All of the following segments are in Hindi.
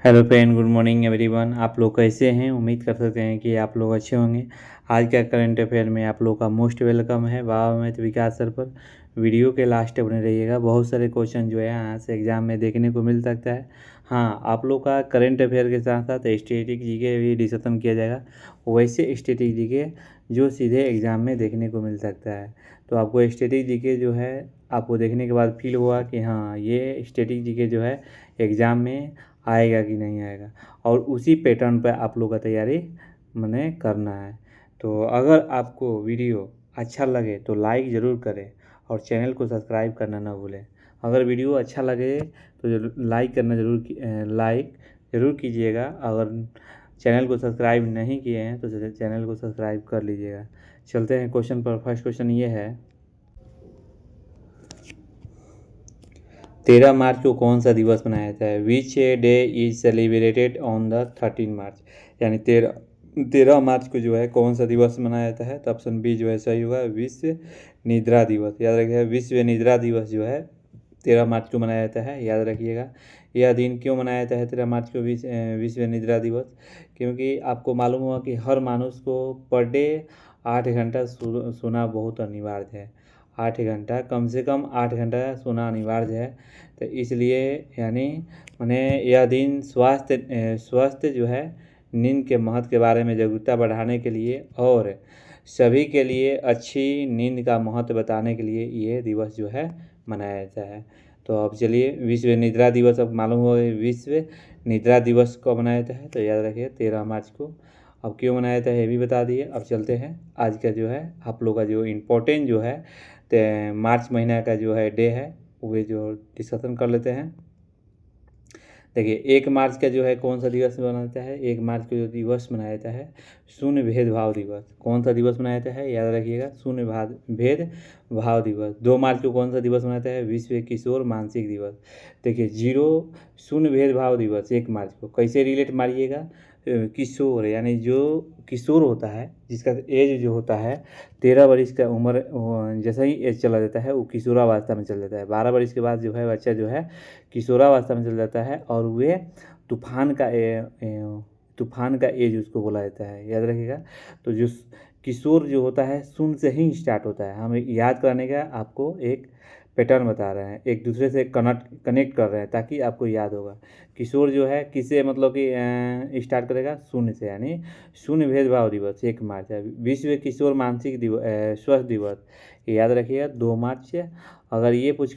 Hello friend, good morning everyone. आप लोग कैसे हैं? उम्मीद कर सकते हैं कि आप लोग अच्छे होंगे। आज का करंट अफेयर में आप लोग का मोस्ट वेलकम है बाबा मैथ विकास सर पर। वीडियो के लास्ट तक बने रहिएगा। बहुत सारे क्वेश्चन जो है यहाँ से एग्जाम में देखने को मिल सकता है। हाँ, आप लोग का करंट अफेयर के साथ साथ स्टैटिक जीके भी डिस्कशन किया जाएगा। वैसे स्टैटिक जीके जो सीधे एग्ज़ाम में देखने को मिल सकता है। तो आपको स्टैटिक जीके जो है आपको देखने के बाद फील हुआ कि हाँ, ये स्टैटिक जीके जो है एग्ज़ाम में आएगा कि नहीं आएगा, और उसी पैटर्न पर आप लोग का तैयारी मैंने करना है। तो अगर आपको वीडियो अच्छा लगे तो लाइक ज़रूर करें और चैनल को सब्सक्राइब करना ना भूलें। अगर वीडियो अच्छा लगे तो लाइक करना लाइक ज़रूर कीजिएगा। अगर चैनल को सब्सक्राइब नहीं किए हैं तो चैनल को सब्सक्राइब कर लीजिएगा। चलते हैं क्वेश्चन पर। फर्स्ट क्वेश्चन ये है, 13 मार्च को कौन सा दिवस मनाया जाता है? Which day is celebrated on the 13 मार्च? यानी 13 मार्च को जो है कौन सा दिवस मनाया जाता है? तो ऑप्शन बी जो है सही होगा, विश्व निद्रा दिवस। याद रखिएगा, विश्व निद्रा दिवस जो है 13 मार्च को मनाया जाता है। याद रखिएगा। यह दिन क्यों मनाया जाता है 13 मार्च को विश्व निद्रा दिवस? क्योंकि आपको मालूम हुआ कि हर मानुष को पर डे 8 घंटा सोना बहुत अनिवार्य है। 8 घंटा, कम से कम 8 घंटा सोना अनिवार्य है। तो इसलिए यानी मैंने यह दिन स्वास्थ्य जो है नींद के महत्व के बारे में जागरूकता बढ़ाने के लिए और सभी के लिए अच्छी नींद का महत्व बताने के लिए ये दिवस जो है मनाया जाता है। तो अब चलिए, विश्व निद्रा दिवस अब मालूम हो गया। विश्व निद्रा दिवस कब मनाया जाता है? तो याद रखिए 13 मार्च को। अब क्यों मनाया जाता है ये भी बता दिए। अब चलते हैं आज का जो है आप लोग का जो इम्पोर्टेंट जो है मार्च महीना का जो है डे है वे जो डिस्कशन कर लेते हैं। देखिए, 1 मार्च का जो है कौन सा दिवस मनाया जाता है? 1 मार्च को जो दिवस मनाया जाता है शून्य भेदभाव दिवस। कौन सा दिवस मनाया जाता है? याद रखिएगा, शून्य भेदभाव दिवस। 2 मार्च को कौन सा दिवस मनाया जाता है? विश्व किशोर मानसिक दिवस। देखिए, जीरो शून्य भेदभाव दिवस 1 मार्च को कैसे रिलेट मारिएगा? किशोर यानी जो किशोर होता है, जिसका एज जो होता है 13 वर्ष का उम्र, जैसा ही एज चला जाता है वो किशोरावस्था में चल जाता है। 12 वर्ष के बाद जो है बच्चा जो है किशोरावस्था में चल जाता है और वे तूफान का तूफान का एज उसको बोला जाता है। याद रखिएगा। तो जो किशोर जो होता है शून्य से ही स्टार्ट होता है। हम याद कराने का आपको एक पैटर्न बता रहे हैं, एक दूसरे से कनेक्ट कर रहे हैं ताकि आपको याद होगा। किशोर जो है किससे मतलब कि स्टार्ट करेगा? शून्य से, यानी शून्य भेदभाव दिवस 1 मार्च है। विश्व किशोर मानसिक स्वास्थ्य दिवस याद रखिएगा 2 मार्च। अगर ये पूछ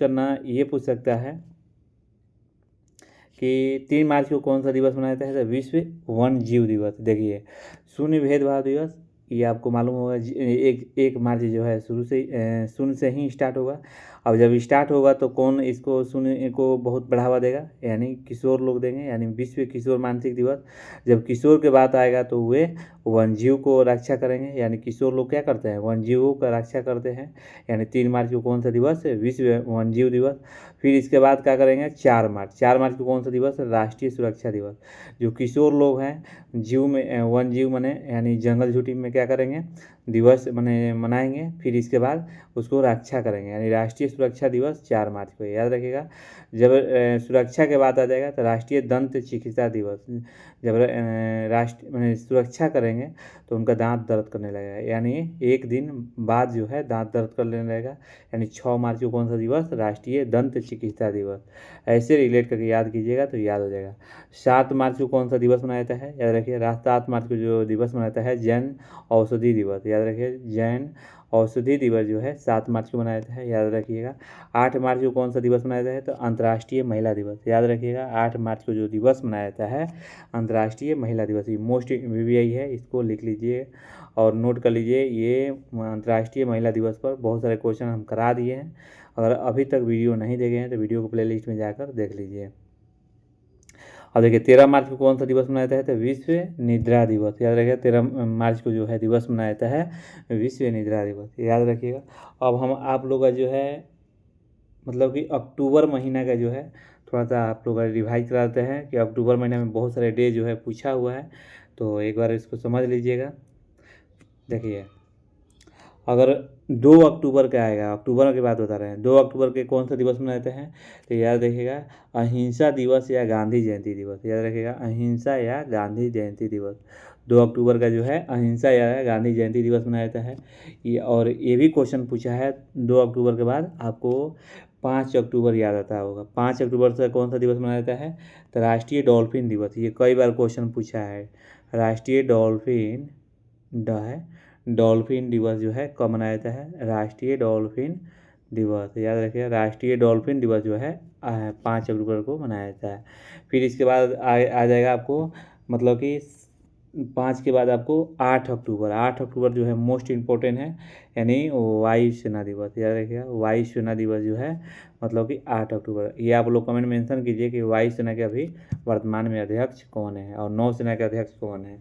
सकता है कि 3 मार्च को कौन सा दिवस मनाया जाता है? तो विश्व वन जीव दिवस। देखिए, शून्य भेदभाव दिवस ये आपको मालूम होगा 1 मार्च जो है शुरू से शून्य से ही स्टार्ट होगा। अब जब स्टार्ट होगा तो कौन इसको शून्य को बहुत बढ़ावा देगा? यानी किशोर लोग देंगे, यानी विश्व किशोर मानसिक दिवस। जब किशोर के बात आएगा तो वे वन्यजीव को रक्षा करेंगे, यानी किशोर लोग क्या करते हैं? वन्यजीवों का रक्षा करते हैं। यानी 3 मार्च को कौन सा दिवस है? विश्व वन्यजीव दिवस। फिर इसके बाद क्या करेंगे? 4 मार्च को कौन सा दिवस है? राष्ट्रीय सुरक्षा दिवस। जो किशोर लोग हैं जीव में वन जीव मने यानी जंगल झूठी में क्या करेंगे? दिवस मने मनाएंगे। फिर इसके बाद उसको रक्षा करेंगे, यानी राष्ट्रीय सुरक्षा दिवस 4 मार्च को। याद रखिएगा। जब सुरक्षा के बाद आ जाएगा तो राष्ट्रीय दंत चिकित्सा दिवस। जब राष्ट्र मैंने सुरक्षा करेंगे तो उनका दांत दर्द करने लगेगा, यानी एक दिन बाद जो है दांत दर्द करने लगेगा। यानी 6 मार्च को कौन सा दिवस? राष्ट्रीय दंत चिकित्सा दिवस। ऐसे रिलेट करके याद कीजिएगा तो याद हो जाएगा। 7 मार्च को कौन सा दिवस मनाया जाता है? याद रखिए। 7 मार्च को जो दिवस मनाया जाता है जैन औषधि दिवस। याद रखिए, जैन औषधि दिवस जो है 7 मार्च को मनाया जाता है। याद रखिएगा। 8 मार्च को कौन सा दिवस मनाया जाता है? तो अंतर्राष्ट्रीय महिला दिवस। याद रखिएगा, 8 मार्च को जो दिवस मनाया जाता है अंतर्राष्ट्रीय महिला दिवस। ये मोस्ट वीवीआई है, इसको लिख लीजिए और नोट कर लीजिए। ये अंतर्राष्ट्रीय महिला दिवस पर बहुत सारे क्वेश्चन हम करा दिए हैं। अगर अभी तक वीडियो नहीं देखे हैं तो वीडियो को प्लेलिस्ट में जाकर देख लीजिए। और देखिए, 13 मार्च को कौन सा दिवस मनाया जाता है? तो विश्व निद्रा दिवस। याद रखिएगा, 13 मार्च को जो है दिवस मनाया जाता है विश्व निद्रा दिवस। याद रखिएगा। अब हम आप लोग का जो है मतलब कि अक्टूबर महीना का जो है थोड़ा सा आप लोग रिवाइज कराते हैं कि अक्टूबर महीने में बहुत सारे डे जो है पूछा हुआ है, तो एक बार इसको समझ लीजिएगा। देखिए, अगर 2 अक्टूबर का आएगा, अक्टूबर की बात बता रहे हैं। 2 अक्टूबर के कौन सा दिवस मनाते हैं, तो याद रखिएगा अहिंसा दिवस या गांधी जयंती दिवस। याद रखिएगा अहिंसा या गांधी जयंती दिवस। 2 अक्टूबर का जो है अहिंसा या गांधी जयंती दिवस मनाया जाता है। ये और ये भी क्वेश्चन पूछा है 2 अक्टूबर के बाद आपको 5 अक्टूबर याद आता होगा। 5 अक्टूबर से कौन सा दिवस मनाया जाता है, तो राष्ट्रीय डॉल्फिन दिवस। ये कई बार क्वेश्चन पूछा है। राष्ट्रीय डॉल्फिन दिवस जो है कब मनाया जाता है, राष्ट्रीय डॉल्फिन दिवस। याद रखिए राष्ट्रीय डॉल्फिन दिवस जो है 5 अक्टूबर को मनाया जाता है। फिर इसके बाद आ जाएगा आपको मतलब कि 5 के बाद आपको 8 अक्टूबर जो है मोस्ट इम्पोर्टेंट है, यानी वायु सेना दिवस। याद रखिएगा वायु सेना दिवस जो है मतलब कि 8 अक्टूबर। ये आप लोग कमेंट मेंशन कीजिए कि वायु सेना के अभी वर्तमान में अध्यक्ष कौन है और नौसेना के अध्यक्ष कौन है।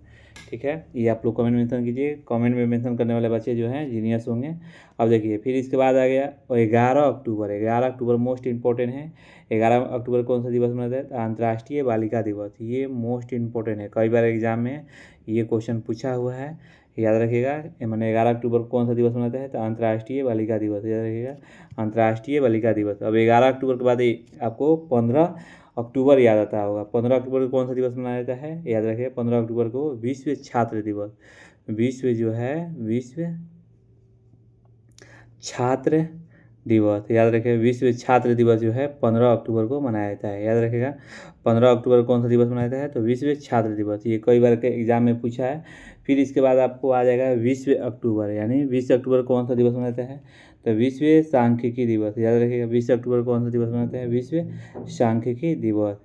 ठीक है, ये आप लोग कमेंट मेंशन कीजिए। कमेंट में मेंशन करने वाले बच्चे जो हैं जीनियस होंगे। अब देखिए फिर इसके बाद आ गया 11 अक्टूबर मोस्ट इम्पोर्टेंट है। 11 अक्टूबर कौन सा दिवस मनाते हैं, अंतर्राष्ट्रीय बालिका दिवस। ये मोस्ट इम्पोर्टेंट है, कई बार एग्जाम में ये क्वेश्चन पूछा हुआ है। याद रखिएगा मैंने 11 अक्टूबर को कौन सा दिवस मनाते हैं, तो अंतर्राष्ट्रीय बालिका दिवस। याद रखिएगा अंतर्राष्ट्रीय बालिका दिवस। अब 11 अक्टूबर के बाद आपको 15 अक्टूबर याद आता होगा। 15 अक्टूबर को कौन सा दिवस मनाया जाता है, याद रखिए 15 अक्टूबर को विश्व छात्र दिवस। विश्व छात्र दिवस। याद रखिए विश्व छात्र दिवस जो है 15 अक्टूबर को मनाया जाता है। याद रखिएगा 15 अक्टूबर को कौन सा दिवस मनाया जाता है, तो विश्व छात्र दिवस। ये कई बार के एग्जाम में पूछा है। फिर इसके बाद आपको आ जाएगा 20 अक्टूबर, यानी 20 अक्टूबर कौन सा दिवस मनाता है, तो विश्व सांख्यिकी दिवस। याद रखिएगा 20 अक्टूबर कौन सा दिवस मनाते हैं, विश्व सांख्यिकी दिवस।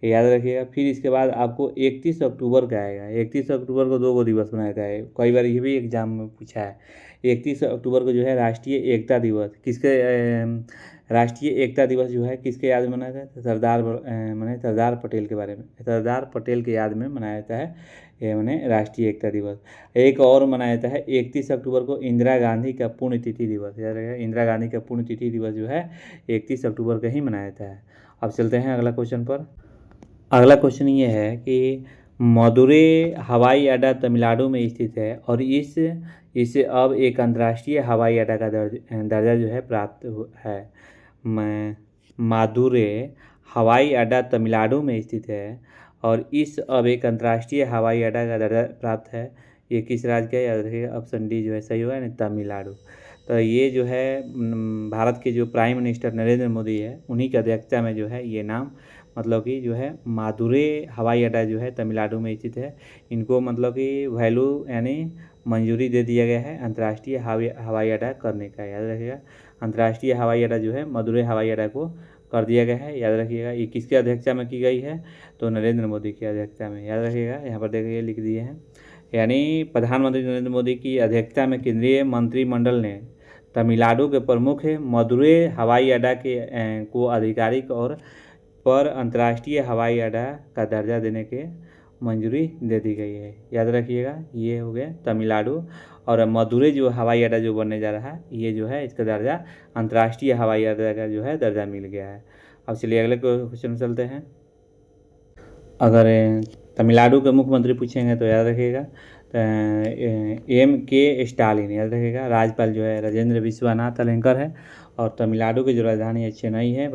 याद रखिएगा फिर इसके बाद आपको 31 अक्टूबर का आएगा। 31 अक्टूबर को 2 दिवस मनाया जाता है, कई बार ये भी एग्जाम में पूछा है। 31 अक्टूबर को जो है राष्ट्रीय एकता दिवस किसके राष्ट्रीय एकता दिवस जो है किसके याद में मनाया जाता है, सरदार पटेल के बारे में, सरदार पटेल के याद में मनाया जाता है ये राष्ट्रीय एकता दिवस। एक और मनाया जाता है 31 अक्टूबर को इंदिरा गांधी का पुण्यतिथि दिवस। याद रखिएगा इंदिरा गांधी का पुण्यतिथि दिवस जो है 31 अक्टूबर का ही मनाया जाता है। अब चलते हैं अगला क्वेश्चन पर। अगला क्वेश्चन ये है कि मदुरै हवाई अड्डा तमिलनाडु में स्थित है और इसे अब एक अंतर्राष्ट्रीय हवाई अड्डा का दर्जा जो है प्राप्त है। मादुरै हवाई अड्डा तमिलनाडु में स्थित है और इस अब एक अंतर्राष्ट्रीय हवाई अड्डा का दर्जा प्राप्त है। ये किस राज्य का है, याद रखिएगा ऑप्शन डी जो है सही होगा, यानी तमिलनाडु। तो ये जो है भारत के जो प्राइम मिनिस्टर नरेंद्र मोदी है उन्हीं की अध्यक्षता में जो है ये नाम मतलब कि जो है मादुरै हवाई अड्डा जो है तमिलनाडु में स्थित है। इनको मतलब कि वैल्यू यानी मंजूरी दे दिया गया है अंतर्राष्ट्रीय हवाई अड्डा करने का। याद रखिएगा अंतर्राष्ट्रीय हवाई अड्डा जो है मदुरै हवाई अड्डा को कर दिया गया है। याद रखिएगा ये किसकी अध्यक्षता में की गई है, तो नरेंद्र मोदी की अध्यक्षता में। याद रखिएगा यहाँ पर देखिए लिख दिए हैं, यानी प्रधानमंत्री नरेंद्र मोदी की अध्यक्षता में केंद्रीय मंत्रिमंडल ने तमिलनाडु के प्रमुख मदुरै हवाई अड्डा को आधिकारिक और पर अंतर्राष्ट्रीय हवाई अड्डा का दर्जा देने के मंजूरी दे दी गई है। याद रखिएगा ये हो गया तमिलनाडु और मदुरै जो हवाई अड्डा जो बनने जा रहा है ये जो है इसका दर्जा अंतर्राष्ट्रीय हवाई अड्डा का जो है दर्जा मिल गया है। अब चलिए अगले क्वेश्चन में चलते हैं। अगर तमिलनाडु के मुख्यमंत्री पूछेंगे तो याद रखिएगा M.K. स्टालिन। याद रखिएगा राज्यपाल जो है राजेंद्र विश्वनाथ अलेंकर है और तमिलनाडु की जो राजधानी है चेन्नई है।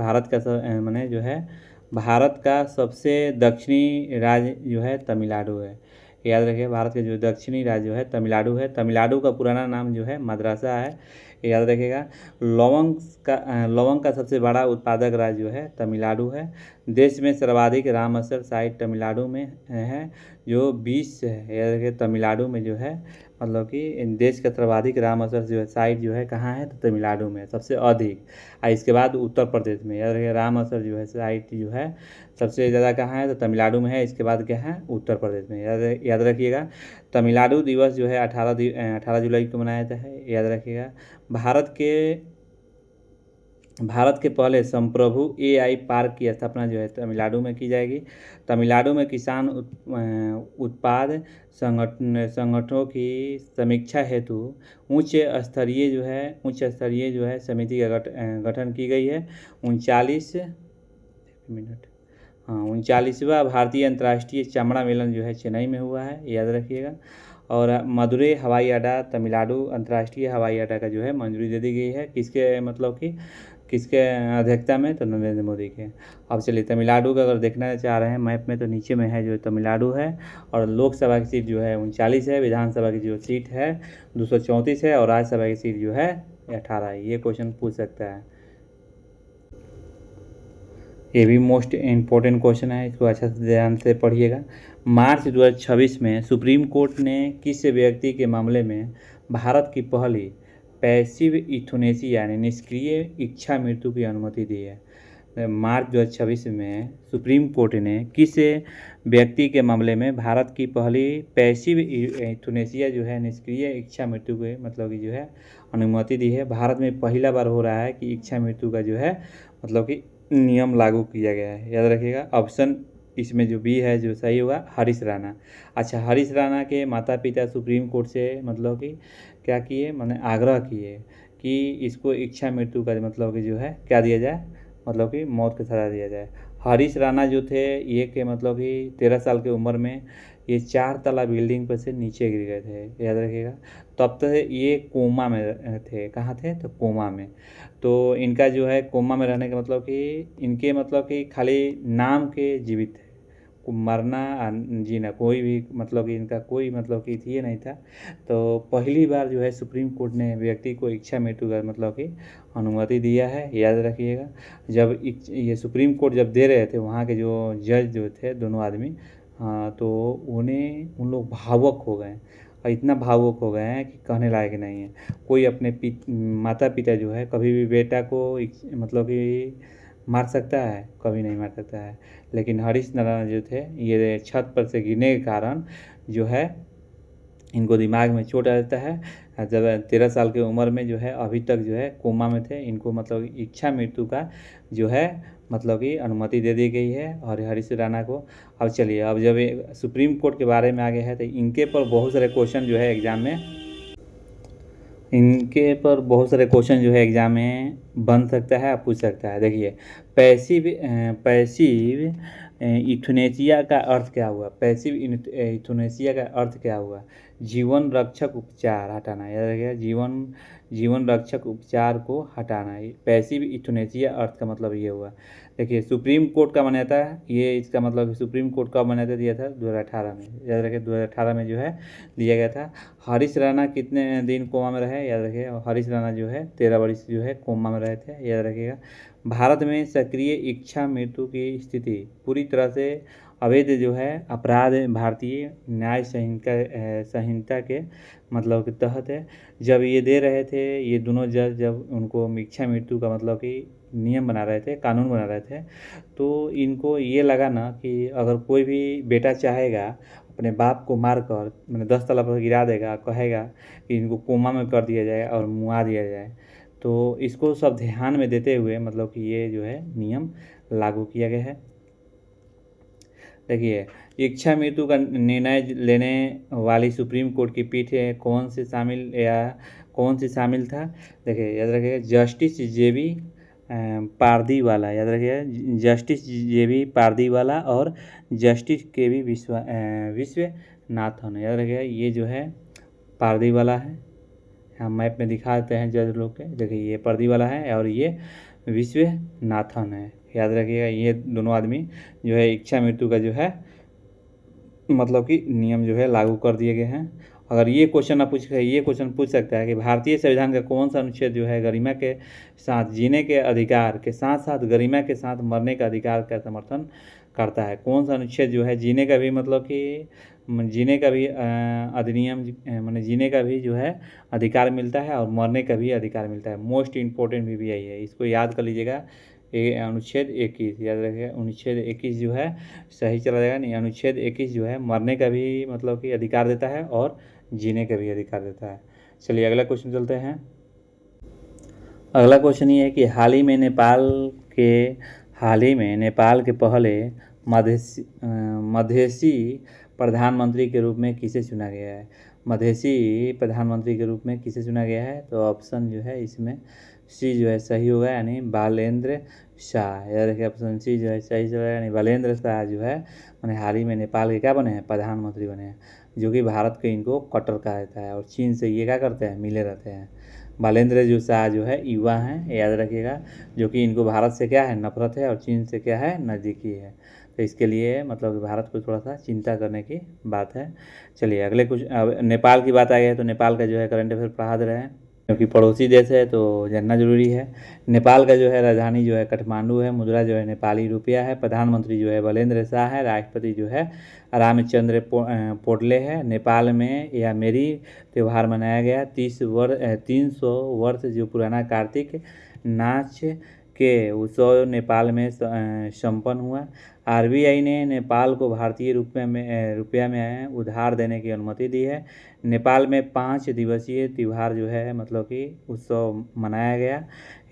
भारत का सबसे दक्षिणी राज्य जो है तमिलनाडु है। याद रखिए भारत के जो दक्षिणी राज्य जो है तमिलनाडु है। तमिलनाडु का पुराना नाम जो है मद्रासा है। याद रखिएगा लवंग का सबसे बड़ा उत्पादक राज्य जो है तमिलनाडु है। देश में सर्वाधिक रामसर साइट तमिलनाडु में है जो 20 है। याद रखिए तमिलनाडु में जो है मतलब कि देश का सर्वाधिक रामसर जो है साइट जो है कहाँ है, तो तमिलनाडु में सबसे अधिक। और इसके बाद उत्तर प्रदेश में। याद रखिए रामसर जो है साइट जो है सबसे ज़्यादा कहाँ है, तो तमिलनाडु में है। इसके बाद क्या है, उत्तर प्रदेश में। याद रखिएगा तमिलनाडु दिवस जो है 18 जुलाई को मनाया जाता है। याद रखिएगा भारत के पहले संप्रभु AI पार्क की स्थापना जो है तमिलनाडु में की जाएगी। तमिलनाडु में किसान उत्पाद संगठनों की समीक्षा हेतु उच्च स्तरीय जो है समिति का गठन की गई है। 39वां भारतीय अंतर्राष्ट्रीय चमड़ा मेलन जो है चेन्नई में हुआ है। याद रखिएगा और मदुरै हवाई अड्डा तमिलनाडु अंतर्राष्ट्रीय हवाई अड्डा का जो है मंजूरी दे दी गई है, किसके मतलब कि किसके अध्यक्षता में, तो नरेंद्र मोदी के। अब चलिए तमिलनाडु का अगर देखना चाह रहे हैं मैप में, तो नीचे में है जो तमिलनाडु है, और लोकसभा की सीट जो है 39 है, विधानसभा की जो सीट है 234 है, और राज्यसभा की सीट जो है 18 है। ये क्वेश्चन पूछ सकता है, ये भी मोस्ट इम्पोर्टेंट क्वेश्चन है, इसको अच्छा से ध्यान से पढ़िएगा। मार्च 2026 में सुप्रीम कोर्ट ने किस व्यक्ति के मामले में भारत की पहली पैसिव यूथनेसिया यानी निष्क्रिय इच्छा मृत्यु की अनुमति दी है। मार्च 2026 में सुप्रीम कोर्ट ने किस व्यक्ति के मामले में भारत की पहली पैसिव यूथनेसिया जो है निष्क्रिय इच्छा मृत्यु के मतलब कि जो है अनुमति दी है। भारत में पहला बार हो रहा है कि इच्छा मृत्यु का जो है मतलब कि नियम लागू किया गया है, याद रखिएगा। ऑप्शन इसमें जो बी है जो सही होगा हरीश राणा। अच्छा, हरीश राणा के माता पिता सुप्रीम कोर्ट से मतलब कि क्या किए, मैंने आग्रह किए कि इसको इच्छा मृत्यु का मतलब कि जो है क्या दिया जाए, मतलब कि मौत की सज़ा दिया जाए। हरीश राणा जो थे ये के मतलब कि 13 साल की उम्र में ये 4 तला बिल्डिंग पर से नीचे गिर गए थे, याद रखिएगा। तब तक ये कोमा में थे, कहाँ थे, तो कोमा में। तो इनका जो है कोमा में रहने का मतलब कि इनके मतलब कि खाली नाम के जीवित थे, मरना जीना कोई भी मतलब कि इनका कोई मतलब कि ये नहीं था। तो पहली बार जो है सुप्रीम कोर्ट ने व्यक्ति को इच्छा मृत्यु का मतलब कि अनुमति दिया है, याद रखिएगा। जब ये सुप्रीम कोर्ट जब दे रहे थे वहाँ के जो जज जो थे दोनों आदमी, हाँ, तो उन लोग भावुक हो गए, और इतना भावुक हो गए हैं कि कहने लायक नहीं है। कोई अपने माता पिता जो है कभी भी बेटा को मतलब कि मार सकता है, कभी नहीं मार सकता है। लेकिन हरीश नारायण जो थे ये छत पर से गिरने के कारण जो है इनको दिमाग में चोट आ जाता है। जब 13 साल की उम्र में जो है अभी तक जो है कोमा में थे, इनको मतलब इच्छा मृत्यु का जो है मतलब कि अनुमति दे दी गई है और हरीश राणा को। अब चलिए, अब जब सुप्रीम कोर्ट के बारे में आगे है तो इनके पर बहुत सारे क्वेश्चन जो है एग्ज़ाम में, इनके पर बहुत सारे क्वेश्चन जो है एग्ज़ाम में बन सकता है, पूछ सकता है। देखिए, पैसिव यूथनेसिया का अर्थ क्या हुआ, पैसिव यूथनेसिया का अर्थ क्या हुआ, जीवन रक्षक उपचार हटाना, याद रखिएगा, जीवन रक्षक उपचार को हटाना, पैसिव यूथनेसिया अर्थ का मतलब ये हुआ। देखिए, सुप्रीम कोर्ट का मान्यता है, ये इसका मतलब सुप्रीम कोर्ट का मान्यता दिया था 2018 में, याद रखिए 2018 में जो है दिया गया था। हरीश राणा कितने दिन कोमा में रहे, याद रखिए, हरीश राणा जो है 13 वर्ष जो है कोमा में रहे थे, याद रखिएगा। भारत में सक्रिय इच्छा मृत्यु की स्थिति पूरी तरह से अवैध जो है अपराध भारतीय न्याय संहिता के मतलब के तहत है। जब ये दे रहे थे ये दोनों जज, जब उनको इच्छा मृत्यु का मतलब कि नियम बना रहे थे, कानून बना रहे थे, तो इनको ये लगा ना कि अगर कोई भी बेटा चाहेगा अपने बाप को मार कर मैंने 10 तला पर गिरा देगा, कहेगा कि इनको कोमा में कर दिया जाए और मुआ दिया जाए, तो इसको सब ध्यान में देते हुए मतलब कि ये जो है नियम लागू किया गया है। देखिए, इच्छा मृत्यु का निर्णय लेने वाली सुप्रीम कोर्ट की पीठ कौन से शामिल या कौन सी शामिल था, देखिए याद रखिएगा, जस्टिस जेबी पारदीवाला, याद रखिएगा, जस्टिस जेबी पारदीवाला और जस्टिस के वी विश्वनाथन, याद रखिएगा। ये जो है पारदीवाला है, हम मैप में दिखा देते हैं जज लोग के, देखिए ये पारदीवाला है और ये विश्वनाथन है, याद रखिएगा। ये दोनों आदमी जो है इच्छा मृत्यु का जो है मतलब कि नियम जो है लागू कर दिए गए हैं। अगर ये क्वेश्चन आप ये क्वेश्चन पूछ सकता है कि भारतीय संविधान का कौन सा अनुच्छेद जो है गरिमा के साथ जीने के अधिकार के साथ साथ गरिमा के साथ मरने का अधिकार का समर्थन करता है, कौन सा अनुच्छेद जो है जीने का भी मतलब कि जीने का भी अधिनियम माने जीने का भी जो है अधिकार मिलता है और मरने का भी अधिकार मिलता है। मोस्ट इम्पोर्टेंट भी यही है, इसको याद कर लीजिएगा। अनुच्छेद 21, याद रखिएगा, अनुच्छेद 21 जो है सही चला जाएगा नहीं, अनुच्छेद 21 जो है मरने का भी मतलब कि अधिकार देता है और जीने का भी अधिकार देता है। चलिए अगला क्वेश्चन चलते हैं। अगला क्वेश्चन ये है कि हाल ही में नेपाल के पहले मधेसी प्रधानमंत्री के रूप में किसे चुना गया है, मधेसी प्रधानमंत्री के रूप में किसे चुना गया है, तो ऑप्शन जो है इसमें सी जो है सही होगा, यानी बालेंद्र शाह। याद रखिए ऑप्शन सी जो है सही होगा, यानी बालेंद्र शाह जो है मैंने हाल ही में नेपाल के क्या बने हैं, प्रधानमंत्री बने हैं, जो कि भारत के इनको कट्टर कहा जाता है और चीन से ये क्या करते हैं, मिले रहते हैं। बालेंद्र जो शाह जो है युवा हैं, याद रखिएगा, जो कि इनको भारत से क्या है, नफरत है और चीन से क्या है, नज़दीकी है। तो इसके लिए मतलब कि भारत को थोड़ा सा चिंता करने की बात है। चलिए अगले कुछ, अब नेपाल की बात आ गई है तो नेपाल का जो है करंट अफेयर पढ़ा दे रहे हैं, क्योंकि पड़ोसी देश है तो जानना जरूरी है। नेपाल का जो है राजधानी जो है काठमांडू है, मुद्रा जो है नेपाली रुपया है, प्रधानमंत्री जो है बलेंद्र शाह है, राष्ट्रपति जो है रामचंद्र पोटले है। नेपाल में यह मेरी त्यौहार मनाया गया 300 वर्ष जो पुराना कार्तिक नाच के उत्सव नेपाल में संपन्न हुआ। आरबीआई ने नेपाल को भारतीय रुपया में उधार देने की अनुमति दी है। नेपाल में 5 दिवसीय त्यौहार जो है मतलब कि उत्सव मनाया गया।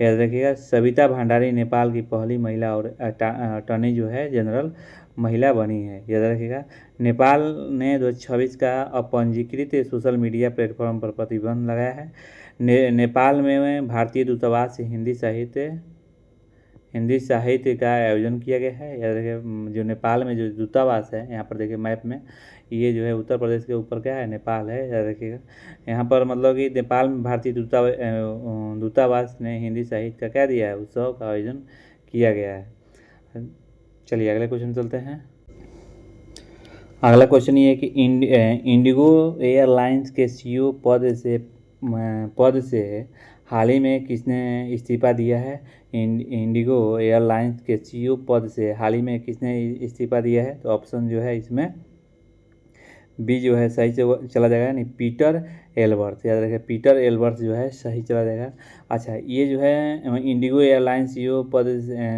याद रखिएगा सविता भंडारी नेपाल की पहली महिला और अटॉर्नी जो है जनरल महिला बनी है। याद रखिएगा नेपाल ने 2026 का अपंजीकृत सोशल मीडिया प्लेटफॉर्म पर प्रतिबंध लगाया है। नेपाल में भारतीय दूतावास से हिंदी साहित्य का आयोजन किया गया है। याद रखिए जो नेपाल में जो दूतावास है, यहाँ पर देखिए मैप में, ये जो है उत्तर प्रदेश के ऊपर क्या है, नेपाल है। याद रखिएगा यहाँ पर मतलब कि नेपाल में भारतीय दूतावास ने हिंदी साहित्य का क्या दिया है, उत्सव का आयोजन किया गया है। चलिए अगले क्वेश्चन चलते हैं। अगला क्वेश्चन ये है कि इंडिगो एयरलाइंस के सीईओ पद से हाल ही में किसने इस्तीफा दिया है। इंडिगो एयरलाइंस के सीईओ पद से हाल ही में किसने इस्तीफा दिया है, तो ऑप्शन जो है इसमें बी जो है सही चला जाएगा, यानी पीटर एल्बर्ट। याद रखिए पीटर एल्बर्ट जो है सही चला जाएगा। अच्छा ये जो है इंडिगो एयरलाइंस सीईओ पद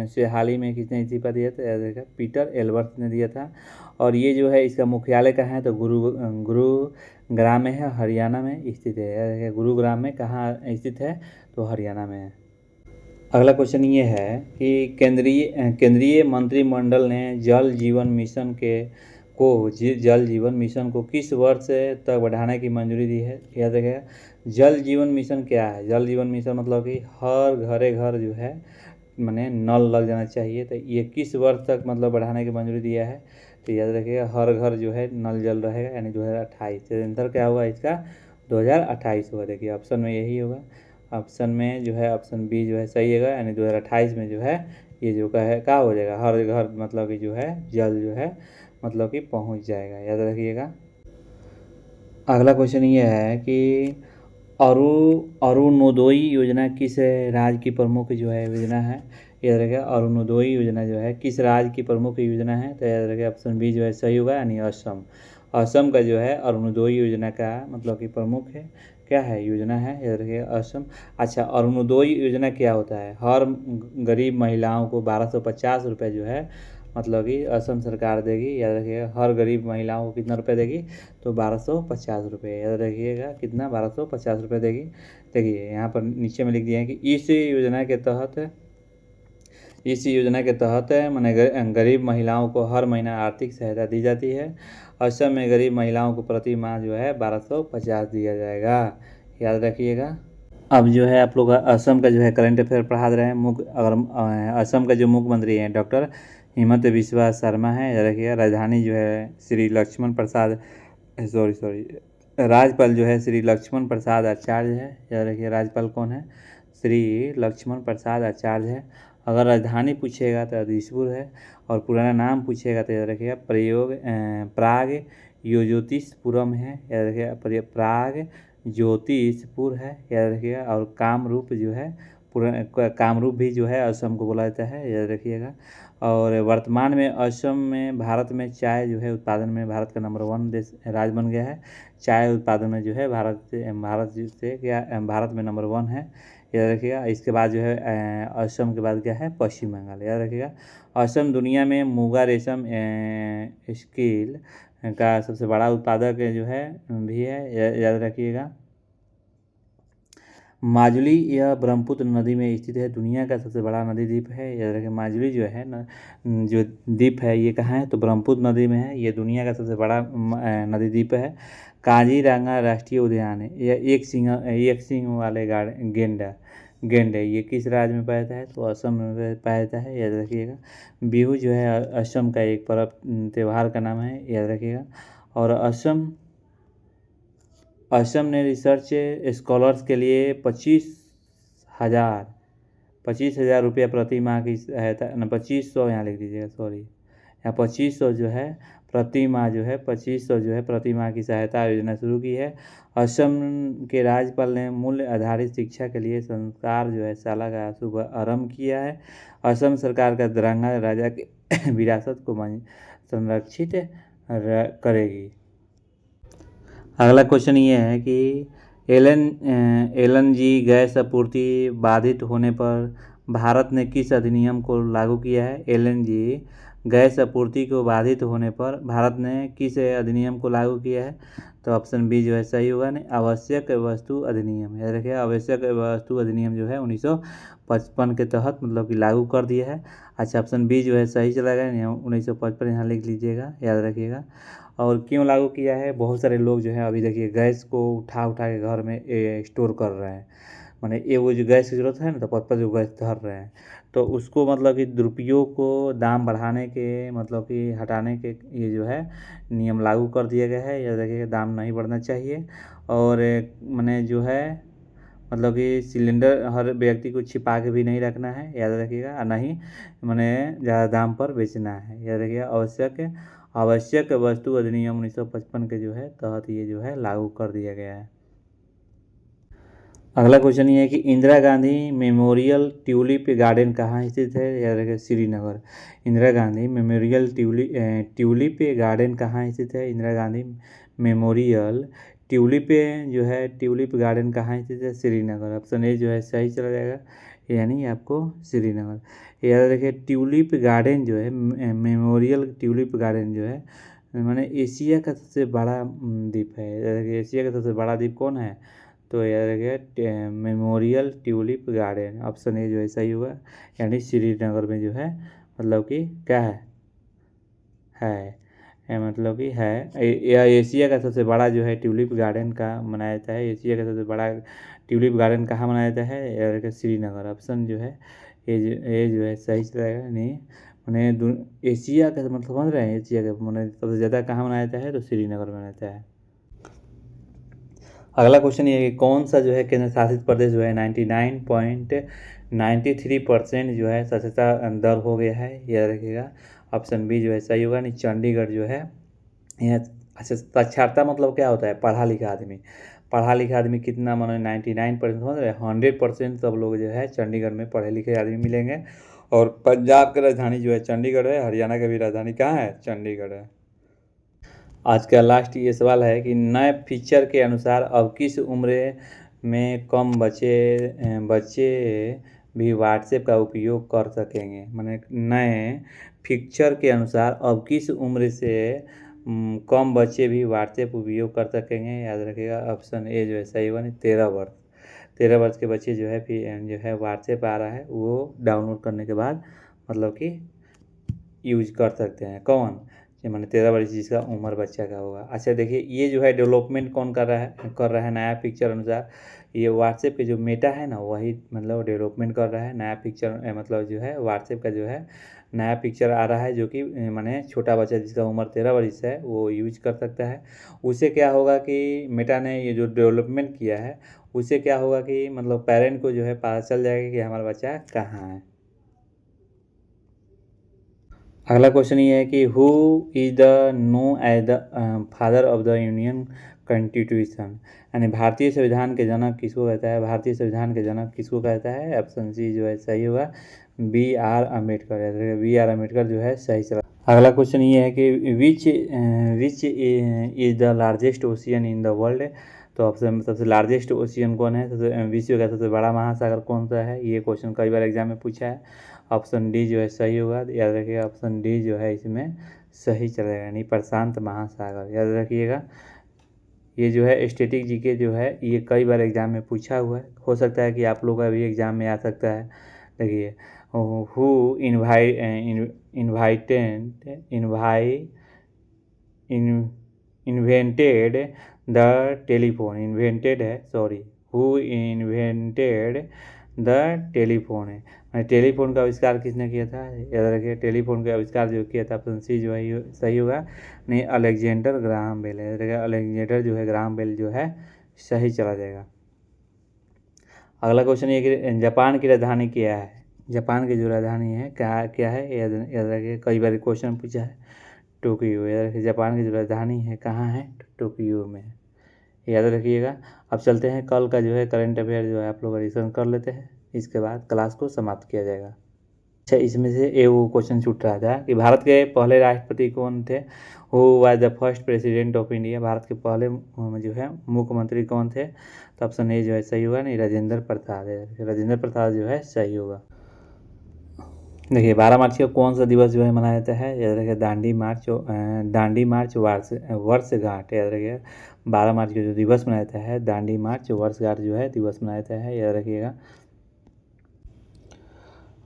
से हाल ही में किसने इस्तीफा दिया था, याद रखिए पीटर एल्बर्ट ने दिया था। और ये जो है इसका मुख्यालय कहाँ है, तो गुरुग्राम में है, हरियाणा में स्थित है। याद रखिए गुरुग्राम में कहाँ स्थित है, तो हरियाणा में है। अगला क्वेश्चन ये है कि केंद्रीय मंत्रिमंडल ने जल जीवन मिशन को किस वर्ष तक बढ़ाने की मंजूरी दी है। याद रखिएगा जल जीवन मिशन क्या है, जल जीवन मिशन मतलब कि हर घर जो है माने नल लग जाना चाहिए, तो ये किस वर्ष तक मतलब बढ़ाने की मंजूरी दिया है, तो याद रखिएगा हर घर जो है नल जल रहेगा, यानी 2028। आंसर क्या होगा इसका, 2028 होगा। देखिए ऑप्शन में यही होगा, ऑप्शन में जो है ऑप्शन बी जो है सही होगा, यानी 2028 में जो है ये जो क्या हो जाएगा, हर घर मतलब कि जो है जल जो है मतलब कि पहुंच जाएगा। याद रखिएगा। अगला क्वेश्चन ये है कि अरुणोदय योजना किस राज्य की प्रमुख जो है योजना है। याद रखिएगा अरुणोदय योजना जो है किस राज्य की प्रमुख योजना है, तो याद रखिएगा ऑप्शन बी जो है सही होगा, यानी असम। असम का जो है अरुणोदय योजना का मतलब कि प्रमुख है क्या है, योजना है। याद रखिएगा असम। अच्छा अरुणोदय योजना क्या होता है, हर गरीब महिलाओं को 1250 रुपये जो है मतलब कि असम सरकार देगी। याद रखिएगा हर गरीब महिलाओं को कितना रुपये देगी, तो 1250 रुपये। याद रखिएगा कितना, 1250 रुपये देगी। देखिए यहाँ पर नीचे में लिख दिया है कि इस योजना के तहत मैंने गरीब महिलाओं को हर महीना आर्थिक सहायता दी जाती है। असम में गरीब महिलाओं को प्रति माह जो है 1250 दिया जाएगा। याद रखिएगा। अब जो है आप लोग असम का जो है करंट अफेयर पढ़ा रहे हैं। असम का जो मुख्यमंत्री हैं डॉक्टर हिमंत बिस्वा शर्मा है। याद रखिएगा राजधानी जो है श्री लक्ष्मण प्रसाद राज्यपाल जो है श्री लक्ष्मण प्रसाद आचार्य है। याद रखिए राज्यपाल कौन है, श्री लक्ष्मण प्रसाद आचार्य है। अगर राजधानी पूछेगा तो दिसपुर है, और पुराना नाम पूछेगा तो याद रखिएगा प्राग योजोतिषपुरम है। याद रखिएगा प्राग ज्योतिषपुर है। याद रखिएगा। और कामरूप जो है कामरूप भी जो है असम को बोला जाता है। याद रखिएगा। और वर्तमान में असम में भारत में चाय जो है उत्पादन में भारत का नंबर 1 देश राज्य बन गया है। चाय उत्पादन में जो है भारत में नंबर 1 है। याद रखिएगा। इसके बाद जो है असम के बाद क्या है, पश्चिम बंगाल। याद रखिएगा। असम दुनिया में मुगा रेशम स्किल का सबसे बड़ा उत्पादक जो है भी है। याद रखिएगा। माजुली यह ब्रह्मपुत्र नदी में स्थित है, दुनिया का सबसे बड़ा नदी द्वीप है। याद रखिए माजुली जो है न जो द्वीप है ये कहाँ है, तो ब्रह्मपुत्र नदी में है। ये दुनिया का सबसे बड़ा नदी द्वीप है। काजीरंगा राष्ट्रीय उद्यान है, यह एक सींग वाले गेंडा गेंड है, ये किस राज्य में पाया जाता है? तो असम में पाया जाता है, याद रखिएगा। बिहू जो है असम का एक पर्व त्यौहार का नाम है, याद रखिएगा। और असम ने रिसर्च स्कॉलर्स के लिए 25,000 रुपया प्रति माह की सहायता, न 2500 यहाँ लिख दीजिएगा, सॉरी, यहाँ 2500 जो है प्रति माह जो है 2500 जो है प्रति माह की सहायता योजना शुरू की है। असम के राज्यपाल ने मूल्य आधारित शिक्षा के लिए संस्कार जो है शाला का शुभ आरंभ किया है। असम सरकार का तिरंगा राजा की विरासत को संरक्षित करेगी। अगला क्वेश्चन ये है कि एलएनजी गैस आपूर्ति बाधित होने पर भारत ने किस अधिनियम को लागू किया है? एलएनजी गैस आपूर्ति को बाधित होने पर भारत ने किस अधिनियम को लागू किया है? तो ऑप्शन बी जो है सही होगा। नहीं, आवश्यक वस्तु अधिनियम, याद रखिए, आवश्यक वस्तु अधिनियम जो है 1955 के तहत मतलब कि लागू कर दिया है। अच्छा, ऑप्शन बी जो है सही चला गया, 1955 यहाँ लिख लीजिएगा, याद रखिएगा। और क्यों लागू किया है? बहुत सारे लोग जो है अभी देखिए गैस को उठा उठा के घर में स्टोर कर रहे हैं, माने ये वो जो गैस की ज़रूरत है ना, तो पद जो गैस धर रहे हैं, तो उसको मतलब कि दुरुपयोग को दाम बढ़ाने के मतलब कि हटाने के ये जो है नियम लागू कर दिया गया है। याद रखिएगा, दाम नहीं बढ़ना चाहिए। और माने जो है मतलब कि सिलेंडर हर व्यक्ति को छिपा के भी नहीं रखना है, याद रखिएगा, और नहीं माने ज़्यादा दाम पर बेचना है, याद रखिएगा। आवश्यक वस्तु अधिनियम 1955 के जो है तहत ये जो है लागू कर दिया गया है। अगला क्वेश्चन ये है कि Indira Gandhi memorial tulip garden कहाँ स्थित है? याद रखिए, Srinagar. Indira Gandhi memorial tulip garden कहाँ स्थित है? इंदिरा गांधी मेमोरियल ट्यूलिप जो है ट्यूलिप गार्डन कहाँ स्थित है? श्रीनगर। ऑप्शन ए जो है सही चला जाएगा, यानी आपको श्रीनगर। याद रखिए, ट्यूलिप गार्डन जो है मेमोरियल ट्यूलिप गार्डन जो है माने एशिया का सबसे बड़ा द्वीप है। याद रखिए, एशिया का सबसे बड़ा द्वीप कौन है? तो याद रखिएगा memorial tulip garden, option A जो है सही होगा, यानी श्रीनगर में जो है मतलब कि क्या है मतलब कि है। यह एशिया का सबसे बड़ा जो है ट्यूलिप गार्डन का मनाया जाता है। एशिया का सबसे बड़ा ट्यूलिप गार्डन कहाँ मनाया जाता है? याद रखिए, श्रीनगर। ऑप्शन जो है ये जो है सही चलेगा। नहीं मैंने एशिया का मतलब समझ रहे हैं, एशिया का मैंने सबसे ज़्यादा कहाँ मनाया जाता है? तो श्रीनगर में मनाया जाता है। अगला क्वेश्चन ये है कि कौन सा जो है केंद्र शासित प्रदेश जो है 99.93% जो है साक्षरता दर हो गया है, याद रखिएगा। ऑप्शन बी जो है सही होगा। नहीं, चंडीगढ़ जो है यह। अच्छा, साक्षरता मतलब क्या होता है? पढ़ा लिखा आदमी। पढ़ा लिखा आदमी कितना, मानो 99% समझ रहे हैं, 100% सब लोग जो है चंडीगढ़ में पढ़े लिखे आदमी मिलेंगे। और पंजाब की राजधानी जो है चंडीगढ़ है, हरियाणा की भी राजधानी कहाँ है? चंडीगढ़ है। आज का लास्ट ये सवाल है कि नए फीचर के अनुसार अब किस उम्र में कम बच्चे भी व्हाट्सएप का उपयोग कर सकेंगे? माने नए फीचर के अनुसार अब किस उम्र से कम बच्चे भी व्हाट्सएप उपयोग कर सकेंगे? याद रखिएगा, ऑप्शन ए जो है सही होगा। नहीं, 13 वर्ष। 13 वर्ष के बच्चे जो है फिर जो है व्हाट्सएप आ रहा है वो डाउनलोड करने के बाद मतलब कि यूज कर सकते हैं। कौन? ये मैंने 13 वर्ष जिसका उम्र बच्चा का होगा। अच्छा देखिए, ये जो है डेवलपमेंट कौन कर रहा है नया पिक्चर अनुसार? ये व्हाट्सएप के जो मेटा है ना, वही मतलब डेवलपमेंट कर रहा है नया पिक्चर, मतलब जो है व्हाट्सएप का जो है नया पिक्चर आ रहा है, जो कि माने छोटा बच्चा जिसका उम्र 13 वर्ष है वो यूज कर सकता है। उससे क्या होगा कि मेटा ने ये जो डेवलपमेंट किया है उससे क्या होगा कि मतलब पेरेंट को जो है पता चल जाएगा कि हमारा बच्चा कहाँ है। अगला क्वेश्चन ये है कि who is the known as the father of the Indian constitution, यानी भारतीय संविधान के जनक किसको कहता है? भारतीय संविधान के जनक किसको कहता है? ऑप्शन सी जो है सही होगा, B R Ambedkar. B R Ambedkar जो है सही चला। अगला क्वेश्चन ये है कि which is the largest ocean in the world? तो ऑप्शन सबसे लार्जेस्ट ओशियन कौन है? विश्व का सबसे बड़ा महासागर कौन सा है? ये क्वेश्चन कई बार एग्जाम में पूछा है। ऑप्शन डी जो है सही होगा, याद रखिएगा, ऑप्शन डी जो है इसमें सही चलेगा, यानी प्रशांत महासागर, याद रखिएगा। ये जो है स्टैटिक जीके जो है ये कई बार एग्जाम में पूछा हुआ है, हो सकता है कि आप लोग का भी एग्जाम में आ सकता है। देखिए, who invented the telephone, invented है, sorry, who invented the telephone है। टेलीफोन का आविष्कार किसने किया था, याद रखिए टेलीफोन का आविष्कार जो किया था ऑप्शन सी जो है सही होगा। नहीं, अलेक्जेंडर ग्राहम बेल है, याद रखिए अलेक्जेंडर जो है ग्राहम बेल जो है सही चला जाएगा। अगला क्वेश्चन ये कि जापान की राजधानी क्या है, जापान की जो राजधानी है क्या क्या है, याद रखिए कई बार क्वेश्चन पूछा है। टोक्यो, याद रखिए जापान की जो राजधानी है कहाँ है, टोक्यो में है, याद रखिएगा। अब चलते हैं कल का जो है करंट अफेयर जो है आप लोग रिविजन कर लेते हैं, इसके बाद क्लास को समाप्त किया जाएगा। अच्छा, इसमें से एक वो क्वेश्चन छूट रहा था कि भारत के पहले राष्ट्रपति कौन थे, who was the first president of India, Bharat के पहले जो है मुख्यमंत्री कौन थे, तो ऑप्शन ए जो है सही होगा। नहीं, राजेंद्र प्रसाद है, राजेंद्र प्रसाद जो है सही होगा। देखिए 12 मार्च को कौन सा दिवस जो है मनाया जाता है, याद रखिए दांडी मार्च वर्षगांठ, याद रखिएगा 12 मार्च को जो दिवस मनाया जाता है दांडी मार्च वर्षगांठ जो है दिवस मनाया जाता है, याद रखिएगा।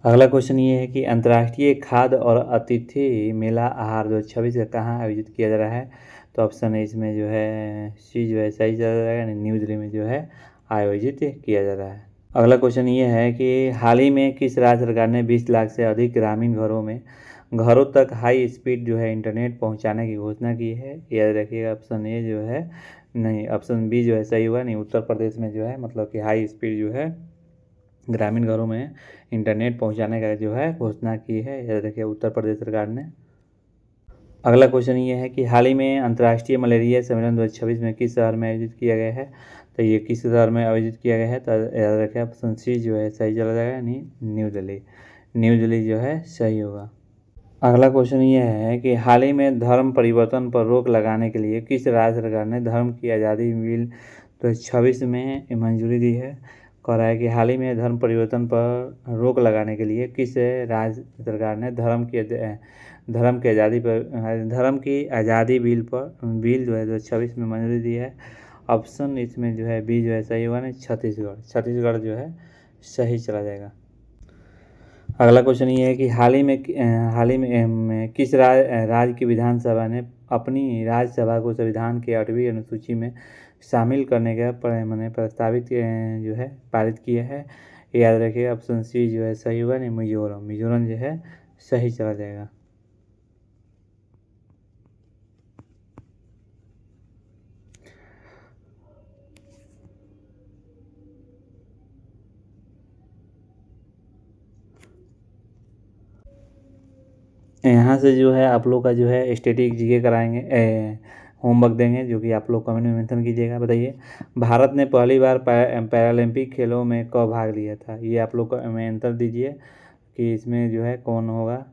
अगला क्वेश्चन ये है कि अंतर्राष्ट्रीय खाद्य और अतिथि मेला आहार 2026 का कहाँ आयोजित किया जा रहा है, तो ऑप्शन है इसमें जो है सी जो है सही चला जाएगा। न्यू दिल्ली में जो है आयोजित किया जा रहा है। अगला क्वेश्चन ये है कि हाल ही में किस राज्य सरकार ने 20 लाख से अधिक ग्रामीण घरों तक हाई स्पीड जो है इंटरनेट पहुंचाने की घोषणा की है, याद रखिएगा ऑप्शन ए जो है नहीं, ऑप्शन बी जो है सही हुआ। नहीं, उत्तर प्रदेश में जो है मतलब कि हाई स्पीड जो है ग्रामीण घरों में इंटरनेट पहुंचाने का जो है घोषणा की है, याद रखिए उत्तर प्रदेश सरकार ने। अगला क्वेश्चन ये है कि हाल ही में अंतर्राष्ट्रीय मलेरिया सम्मेलन 2026 में किस शहर में आयोजित किया गया है, तो ये किस शहर में आयोजित किया गया है, तो याद रखिए ऑप्शन सी जो है सही चला जाएगा। नहीं, न्यू दिल्ली जो है सही होगा। अगला क्वेश्चन ये है कि हाल ही में धर्म परिवर्तन पर रोक लगाने के लिए किस राज्य सरकार ने धर्म की आज़ादी बिल 2026 में मंजूरी दी है। कह रहा है कि हाल ही में धर्म परिवर्तन पर रोक लगाने के लिए किस राज्य सरकार ने धर्म की आज़ादी बिल जो है 2026 में मंजूरी दी है। ऑप्शन इसमें जो है बी जो है सही होगा। नहीं, छत्तीसगढ़ जो है सही चला जाएगा। अगला क्वेश्चन ये है कि हाल ही में किस राज्य की विधानसभा ने अपनी राज्यसभा को संविधान के 8वीं अनुसूची में शामिल करने का प्रस्तावित जो है पारित किया है, याद रखिए ऑप्शन सी जो है सही होगा। नहीं, मिजोरम जो है सही चला जाएगा। यहाँ से जो है आप लोग का जो है स्टैटिक जीके कराएंगे, होमवर्क देंगे जो कि आप लोग कमेंट में मेंशन कीजिएगा। बताइए भारत ने पहली बार पैरालंपिक खेलों में कब भाग लिया था, ये आप लोग में आंसर दीजिए कि इसमें जो है कौन होगा।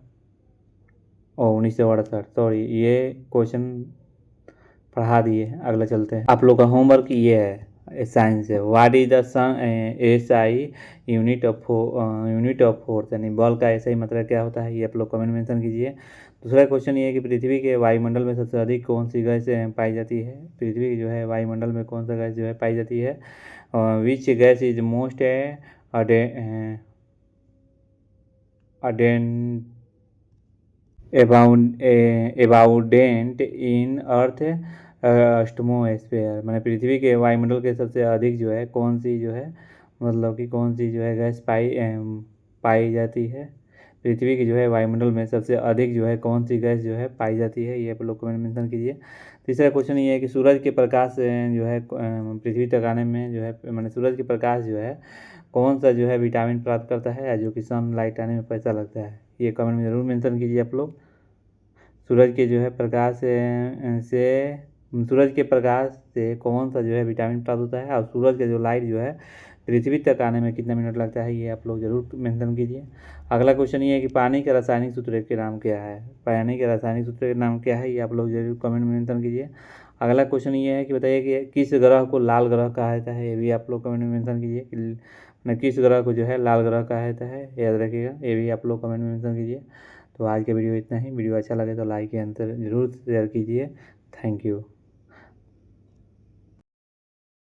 1968, सॉरी ये क्वेश्चन पढ़ा दिए। अगला चलते हैं, आप लोग का होमवर्क ये है साइंस है। What is the SI unit of force, यानी बॉल का SI मतलब क्या होता है, ये आप लोग कमेंट मेंशन कीजिए। दूसरा क्वेश्चन ये है कि पृथ्वी के वायुमंडल में सबसे अधिक कौन सी गैस पाई जाती है, पृथ्वी की जो है वायुमंडल में कौन सा गैस जो है पाई जाती है। Which gas is most abundant in earth atmosphere, मैंने पृथ्वी के वायुमंडल के सबसे अधिक जो है कौन सी जो है मतलब कि कौन सी जो है गैस पाई जाती है। पृथ्वी की जो है वायुमंडल में सबसे अधिक जो है कौन सी गैस जो है पाई जाती है, ये आप लोग कमेंट मेंशन कीजिए। तीसरा क्वेश्चन ये है कि सूरज के प्रकाश जो है पृथ्वी तक आने में जो है मैंने सूरज के प्रकाश जो है कौन सा जो है विटामिन प्राप्त करता है, जो कि सनलाइट आने में पैसा लगता है, ये कमेंट में ज़रूर मेंशन कीजिए आप लोग। सूरज के जो है सूरज के प्रकाश से कौन सा जो है विटामिन प्राप्त होता है, और सूरज का जो लाइट जो है पृथ्वी तक आने में कितना मिनट लगता है, ये आप लोग जरूर मेंशन कीजिए। अगला क्वेश्चन ये है कि पानी के रासायनिक सूत्र के नाम क्या है, पानी के रासायनिक सूत्र के नाम क्या है, ये आप लोग जरूर कमेंट में मेंशन कीजिए। अगला क्वेश्चन ये है कि बताइए कि किस ग्रह को लाल ग्रह कहा जाता है, ये भी आप लोग कमेंट में मेंशन कीजिए कि किस ग्रह को जो है लाल ग्रह कहा जाता है, याद रखिएगा, ये भी आप लोग कमेंट में मेंशन कीजिए। तो आज का वीडियो इतना ही। वीडियो अच्छा लगे तो लाइक या अंतर जरूर शेयर कीजिए। Thank you.